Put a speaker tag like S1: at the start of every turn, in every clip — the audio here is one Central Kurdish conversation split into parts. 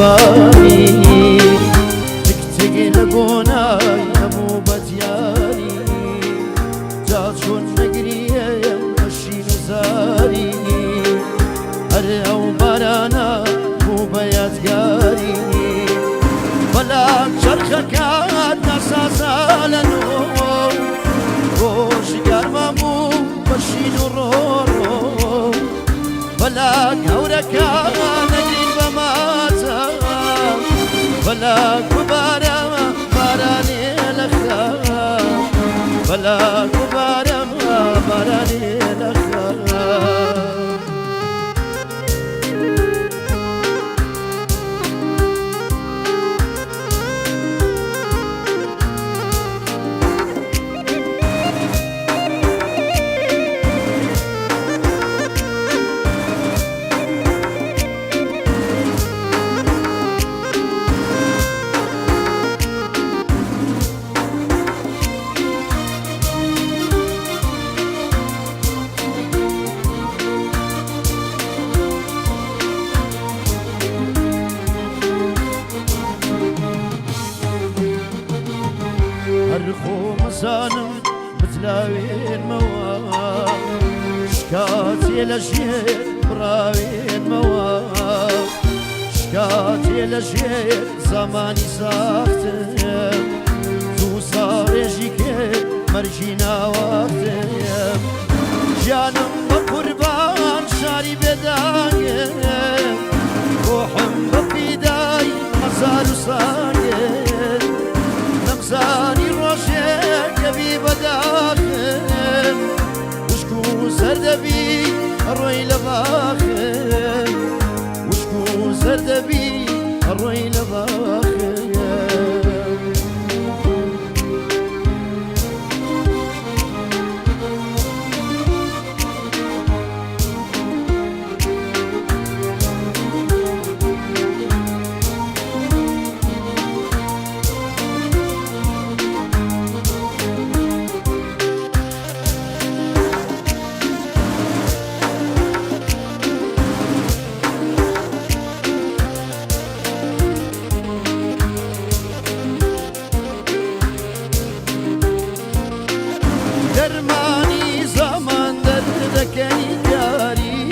S1: قوربانی تکتگی لگونای همو بدیاری جا چون نگریم بشین و زاری هر او بارانا بو بیادگاری بلا چرخکات نسازا لنو روش گرممو بشین و رو رو بلا گورکا نگرین بماتا بلا كبارم باراني لخا بلا كبارم باراني لخا هرخو مزانم بتلاوين موا شكاتي لشيء براوين موا شكاتي لشيء زماني ساختم تو صاريشك مرجينا وقتم جانم بقربان شاري بدايم روحم بفداي مزار وسايم نمزاني روشك بي بداخل وشكو سردبي الروي لباخل وشكو سردبي الروي لباخل درماني زمان دردكني كاري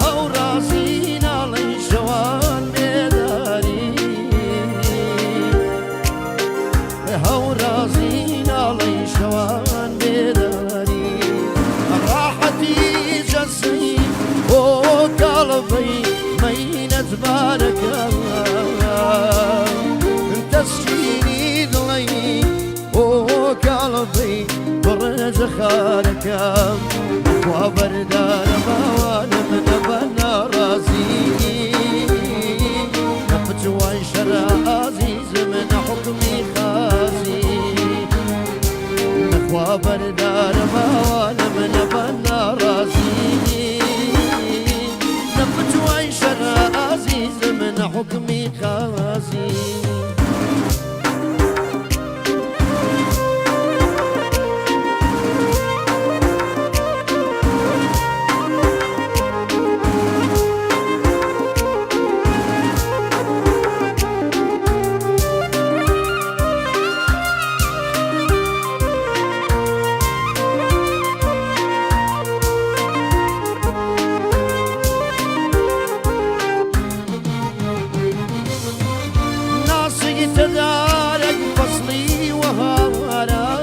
S1: هاو راسين علي شوان بداري هاو راسين علي شوان بداري راحتي جسي وقلبي مينة بارك الله تسكيني ضلي وقلبي برج خالك وبردار موالم نبنا راسي نفت وانشر عزيز من حكمي خاسي نخوى بردار موالم نبنا راسي نفت وانشر عزيز من حكمي خاسي تدارك فصلي وهارا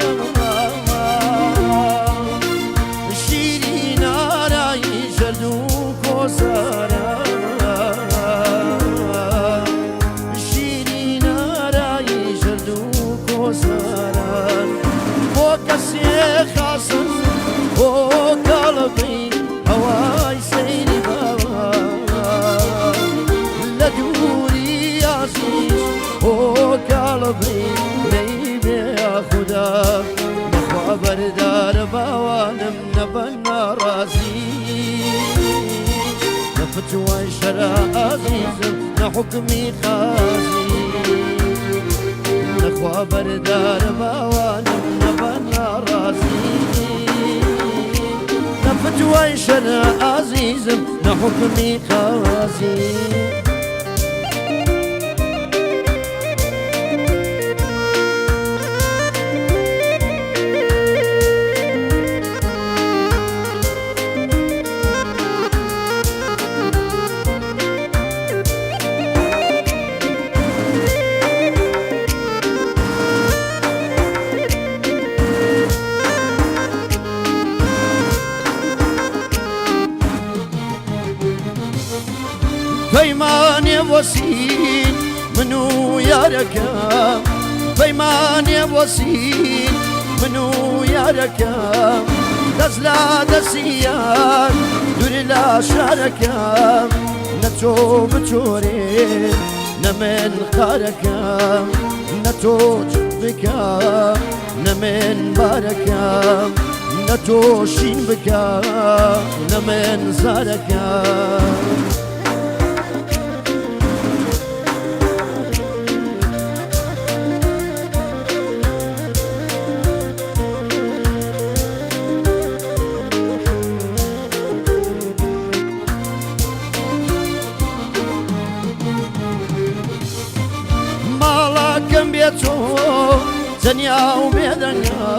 S1: شيرين راي جردوك وسارا شيرين راي جردوك وسارا وكسي خاصم وقلبي هواي سيري بابا لدوري عزيز وقلبي ليبي يا خدا نخوى بردار بوانم نبنا راسي نفت وانشر عزيز نحكمي خاسي نخوى بردار بوانم نبنا راسي نفت وانشر عزيز نحكمي قاسي بيماني وسين منو ياركا بيماني وسين منو ياركا دزلا دسيان دوري لا شاركا نتو بتوري نمن قاركا نتو جبكا نمن باركا نتو شين بكا نمن زاركا ماڵاکەم بێتۆ جەنیا و بێدەنگا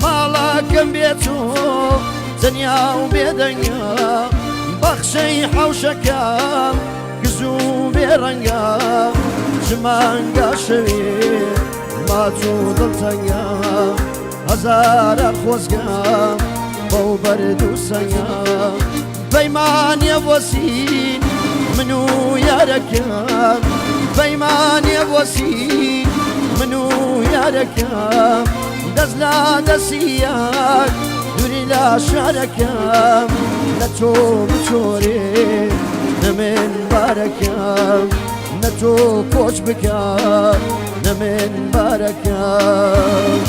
S1: ماڵاکەم بێتۆ جەنیا و بێدەنگا بەخشەی حەوشەکەم گز و بێڕەنگا ژمانگا شەوێ ماچ و دڵتەنگا هەزارە خۆزگام بەو بەرد و سەنگا بەیمانیە وەسین من و یارەکەم بەیمانیە وەسین من و یارەکەم دەست لا دەسیەک دووری لە شارەکەم نە تۆ بچۆرێ نە من بارەکەم نە تۆ کۆچ بکە نە من بارەکەم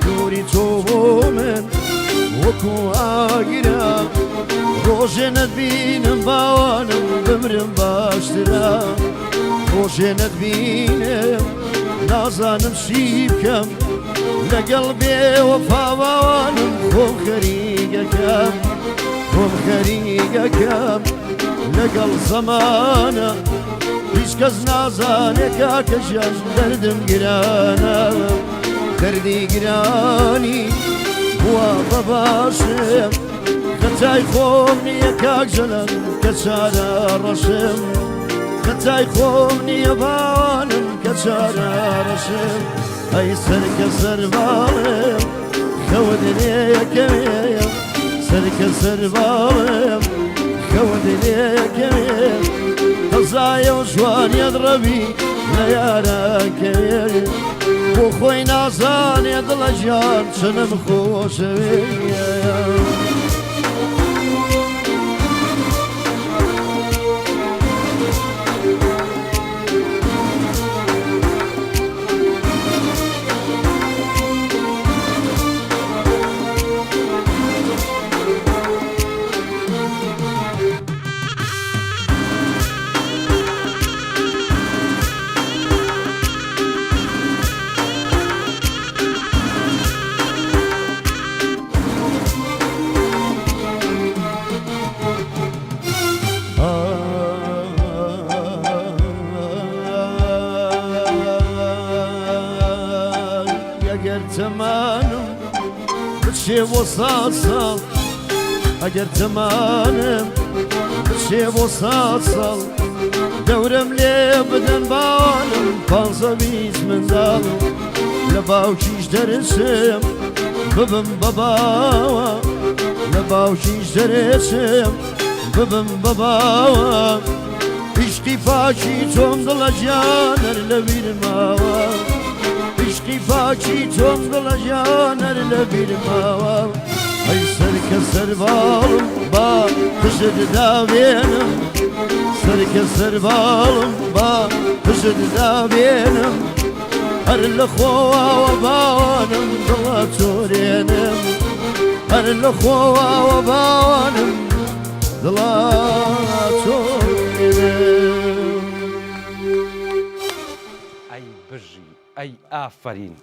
S1: دووری تۆ بۆ من وەکو ئاگرا ڕۆژێ نەتبینم باوانم بمرم باشترا ڕۆژێ نەتبینم نازانم چی بکەم لەگەڵ بێوەفا باوانم خۆم خەریگەکەم لەگەڵ زەمانە هیچ کەس نازانێ کاکە ژیان دەردم گرانە دەردی گرانی بووە بەباشم خەتای خۆم نییە کاک جەلەن کە چارە ڕەشم خەتای خۆم نییە باوانم کە چارە ڕەشم ئەی سەرکە سەرباڵم خەوە دلێیەکەوێم سەرکە سەرباڵم خەوە دلێیەکەوێم قەزایە و جوانیەت ڕەبی لە یارەکەوێ بۆ خۆی نازانێ دڵە ژیان چنم خۆشەوێ ئەگەر تەمانم بچێ بۆ سات ساڵ ئەگەر تەمانم بچێ بۆ سات ساڵ دەورم لێ بدەن باوانم پانزە بیست منداڵ لە باوکیش دەرچم ببم بە باوە لە باوکیش دەرچم ببم بە باوە عیشقی عشقی پاکی تۆم دڵە گیانەر لە بیرماوە عشقی پاکی تۆم دڵە گیانەر لە بیرماوە ئەی سەرکە سەرباڵم با پشت دابێنم سەرکە سەرباڵم با پشت دابێنم هەر لە خۆواوە باوانم دڵە چۆرێنم هەر لە خۆواوە باوانم دڵە چۆرێنم
S2: ئەی بژی ئەی ئافرین